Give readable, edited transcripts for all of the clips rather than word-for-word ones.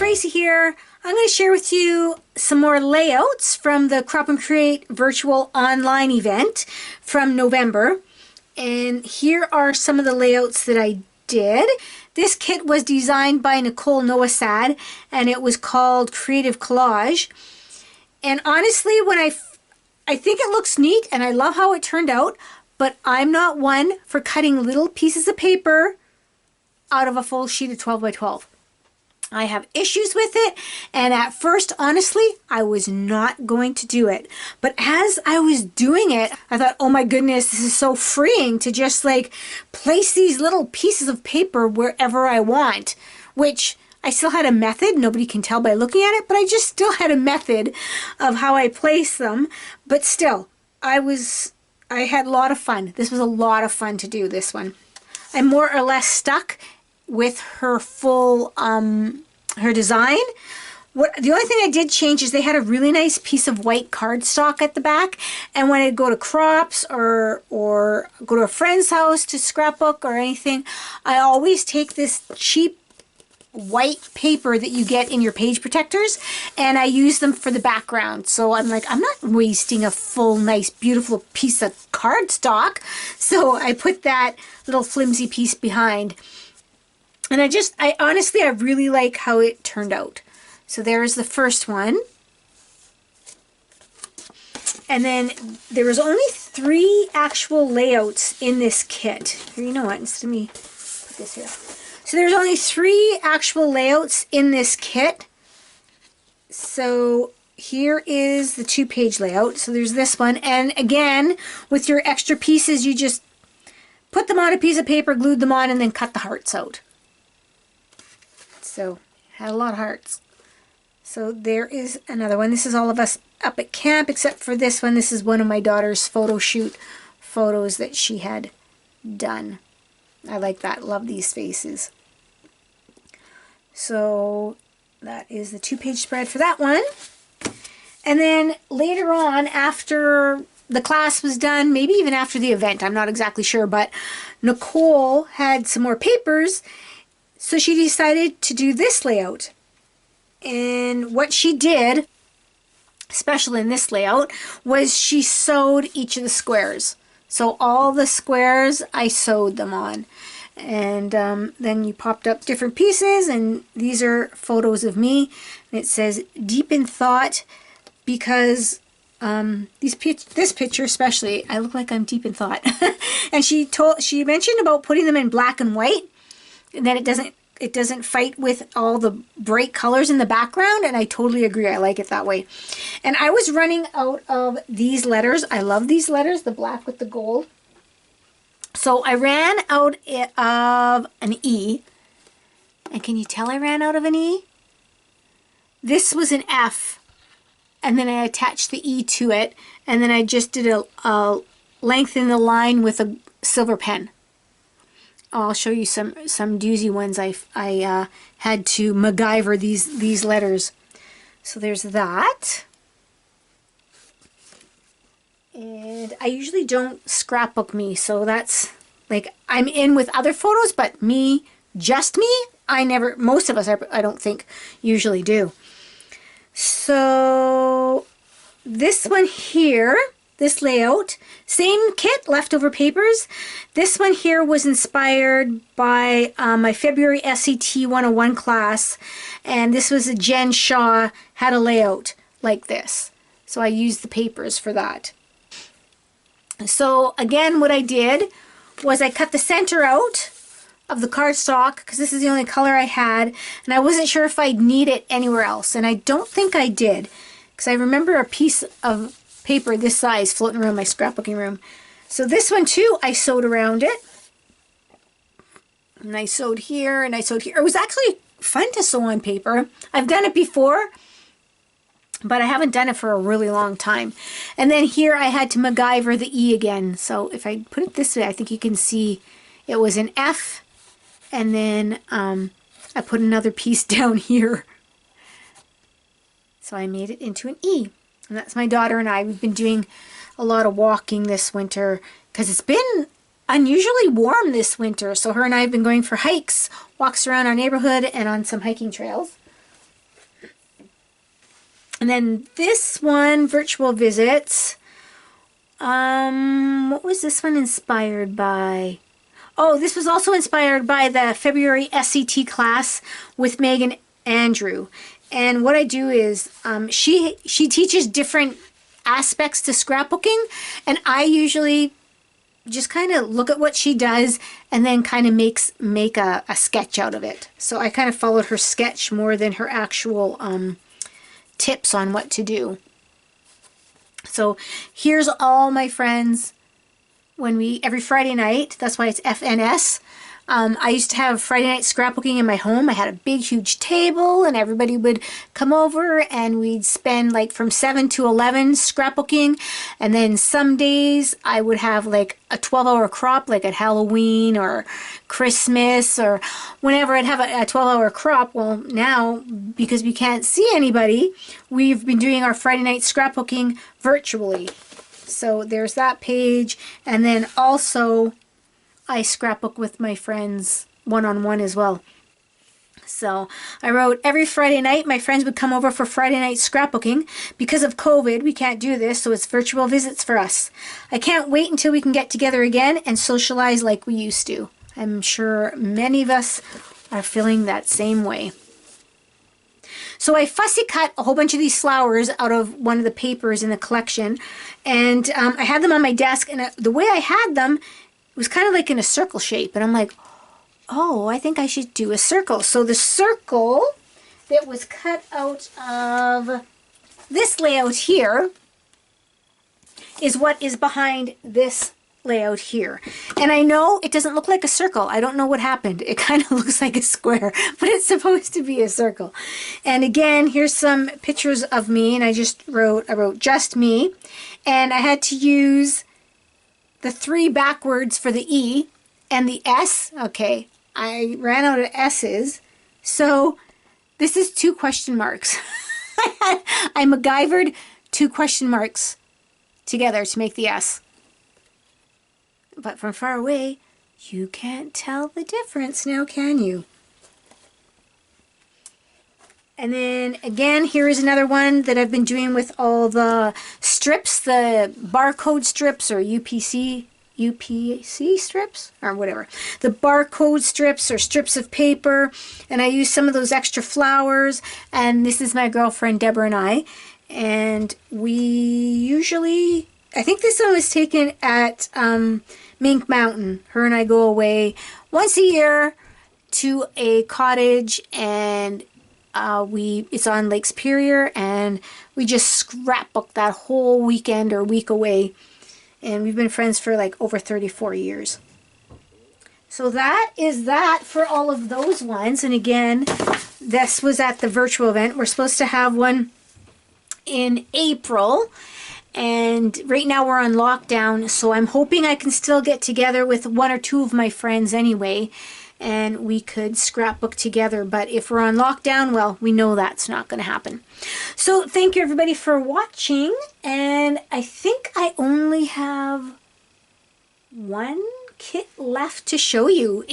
Tracy here. I'm going to share with you some more layouts from the Crop and Create virtual online event from November. And here are some of the layouts that I did. This kit was designed by Nicole Nowosad and it was called Creative Collage. And honestly, when I think it looks neat and I love how it turned out, but I'm not one for cutting little pieces of paper out of a full sheet of 12 by 12. I have issues with it, and at first, honestly, I was not going to do it. But as I was doing it, I thought, oh my goodness, this is so freeing to just like place these little pieces of paper wherever I want, which I still had a method. Nobody can tell by looking at it, but I just still had a method of how I place them. But still, I had a lot of fun. This was a lot of fun to do, this one. I'm more or less stuck with her full her design. The only thing I did change is they had a really nice piece of white cardstock at the back, and when I go to crops or go to a friend's house to scrapbook or anything, I always take this cheap white paper that you get in your page protectors and I use them for the background. So I'm like, I'm not wasting a full nice beautiful piece of cardstock, so I put that little flimsy piece behind. And I honestly really like how it turned out. So there's the first one. And then there was only 3 actual layouts in this kit. Here, you know what, instead of me put this here. So there's only 3 actual layouts in this kit. So here is the 2-page layout. So there's this one. And again, with your extra pieces, you just put them on a piece of paper, glued them on, and then cut the hearts out. So, had a lot of hearts. So there is another one. This is all of us up at camp, except for this one. This is one of my daughter's photo shoot photos that she had done. I like that. Love these faces. So that is the 2-page spread for that one. And then later on, after the class was done, maybe even after the event, I'm not exactly sure, but Nicole had some more papers. So she decided to do this layout. And what she did, especially in this layout, was she sewed each of the squares. So all the squares, I sewed them on. And then you popped up different pieces, and these are photos of me. And it says, deep in thought, because this picture especially, I look like I'm deep in thought. And she mentioned about putting them in black and white, and then it doesn't fight with all the bright colors in the background, and I totally agree. I like it that way. And I was running out of these letters. I love these letters, the black with the gold. So I ran out of an E. And can you tell I ran out of an E? This was an F, and then I attached the E to it, and then I just did a lengthen the line with a silver pen. I'll show you some doozy ones. I had to MacGyver these letters. So there's that. And I usually don't scrapbook me, so that's like, I'm in with other photos, but me, just me, most of us, I don't think usually do. So this one here, this layout, same kit, leftover papers. This one here was inspired by my February SET 101 class, and this was a Jen Shaw had a layout like this. So I used the papers for that. So again, what I did was I cut the center out of the cardstock, because this is the only color I had, and I wasn't sure if I'd need it anywhere else, and I don't think I did, because I remember a piece of paper this size floating around my scrapbooking room. So this one too, I sewed around it. And I sewed here and I sewed here. It was actually fun to sew on paper. I've done it before, but I haven't done it for a really long time. And then here I had to MacGyver the E again. So if I put it this way, I think you can see it was an F, and then I put another piece down here. So I made it into an E. And that's my daughter and I. We've been doing a lot of walking this winter because it's been unusually warm this winter. So her and I have been going for hikes, walks around our neighborhood and on some hiking trails. And then this one, virtual visits. What was this one inspired by? Oh, this was also inspired by the February SCT class with Megan Andrew. And what I do is she teaches different aspects to scrapbooking, and I usually just kind of look at what she does and then kind of make a sketch out of it. So I kind of followed her sketch more than her actual tips on what to do. So here's all my friends every Friday night. That's why it's FNS. I used to have Friday night scrapbooking in my home. I had a big, huge table, and everybody would come over, and we'd spend like from 7 to 11 scrapbooking. And then some days I would have like a 12-hour crop, like at Halloween or Christmas or whenever I'd have a 12-hour crop. Well, now, because we can't see anybody, we've been doing our Friday night scrapbooking virtually. So there's that page. And then also I scrapbook with my friends one-on-one as well. So I wrote every Friday night my friends would come over for Friday night scrapbooking. Because of COVID, we can't do this, so it's virtual visits for us. I can't wait until we can get together again and socialize like we used to. I'm sure many of us are feeling that same way. So I fussy cut a whole bunch of these flowers out of one of the papers in the collection, and I had them on my desk, and the way I had them, it was kind of like in a circle shape, and I'm like, oh, I think I should do a circle. So the circle that was cut out of this layout here is what is behind this layout here. And I know it doesn't look like a circle. I don't know what happened. It kind of looks like a square, but it's supposed to be a circle. And again, here's some pictures of me, and I wrote just me, and I had to use the 3 backwards for the E and the S. Okay, I ran out of S's, so this is 2 question marks. I MacGyvered 2 question marks together to make the S. But from far away, you can't tell the difference now, can you? And then again, here is another one that I've been doing with all the strips, the barcode strips or UPC strips or whatever. The barcode strips or strips of paper. And I use some of those extra flowers. And this is my girlfriend Deborah and I. And we usually, I think this one was taken at Mink Mountain. Her and I go away once a year to a cottage, and it's on Lake Superior, and we just scrapbook that whole weekend or week away, and we've been friends for like over 34 years. So that is that for all of those ones. And again, this was at the virtual event. We're supposed to have one in April, and right now we're on lockdown, so I'm hoping I can still get together with 1 or 2 of my friends anyway, and we could scrapbook together. But if we're on lockdown, well, we know that's not going to happen. So thank you everybody for watching, and I think I only have 1 kit left to show you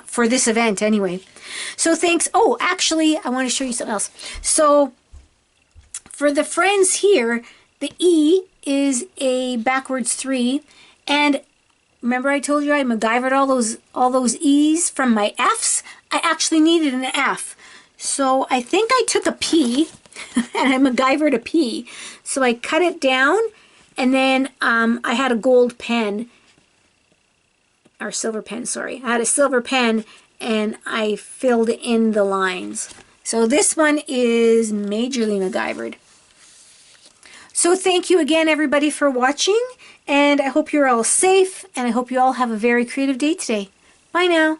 for this event anyway. So thanks. Oh, actually, I want to show you something else. So for the friends here, the E is a backwards 3, and remember I told you I MacGyvered all those E's from my F's? I actually needed an F. So I think I took a P and I MacGyvered a P. So I cut it down, and then I had a gold pen, or silver pen, sorry. I had a silver pen, and I filled in the lines. So this one is majorly MacGyvered. So thank you again, everybody, for watching, and I hope you're all safe, and I hope you all have a very creative day today. Bye now.